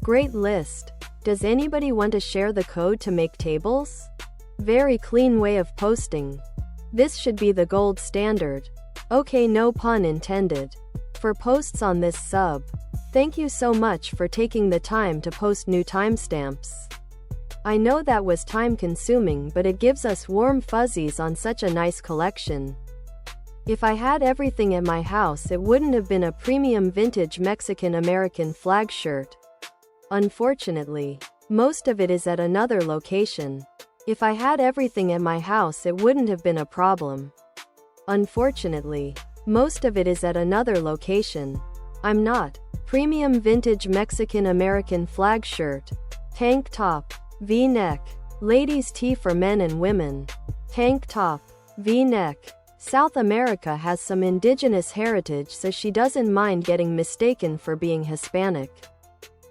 Great list. Does anybody want to share the code to make tables? Very clean way of posting. This should be the gold standard. Okay, no pun intended. For posts on this sub. Thank you so much for taking the time to post new timestamps. I know that was time consuming, but it gives us warm fuzzies on such a nice collection. If I had everything at my house, it wouldn't have been a premium vintage Mexican American flag shirt. Unfortunately, most of it is at another location. If I had everything at my house, it wouldn't have been a problem. Unfortunately, most of it is at another location. I'm not. Premium vintage Mexican American flag shirt. Tank top. V-neck. Ladies tee for men and women. Tank top. V-neck. South America has some indigenous heritage, so she doesn't mind getting mistaken for being Hispanic.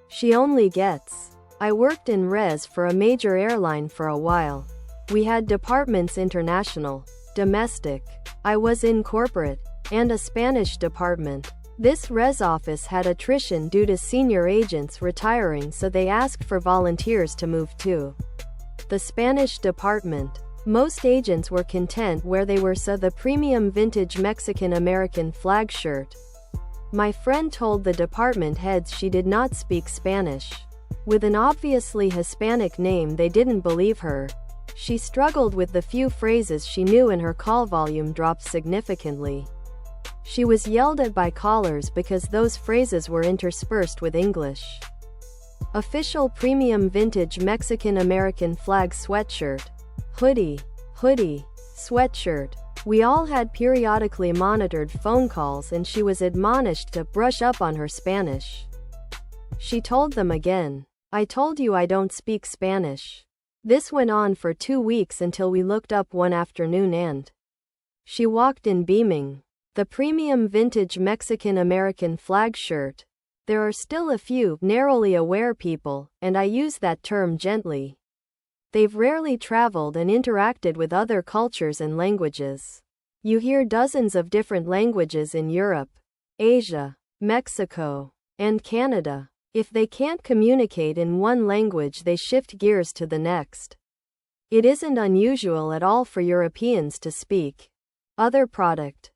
She only gets. I worked in res for a major airline for a while. We had departments international, domestic. I was in corporate, and a Spanish department. This res office had attrition due to senior agents retiring, so they asked for volunteers to move to the Spanish department. Most agents were content where they were, so the premium vintage Mexican American flag shirt. My friend told the department heads she did not speak Spanish. With an obviously Hispanic name, they didn't believe her. She struggled with the few phrases she knew and her call volume dropped significantly. She was yelled at by callers because those phrases were interspersed with English. Official premium vintage Mexican American flag sweatshirt. Hoodie, sweatshirt. We all had periodically monitored phone calls, and she was admonished to brush up on her Spanish. She told them again, "I told you I don't speak Spanish." This went on for 2 weeks until we looked up one afternoon and she walked in beaming. The premium vintage Mexican American flag shirt. There are still a few narrowly aware people, and I use that term gently. They've rarely traveled and interacted with other cultures and languages. You hear dozens of different languages in Europe, Asia, Mexico, and Canada. If they can't communicate in one language, they shift gears to the next. It isn't unusual at all for Europeans to speak other product.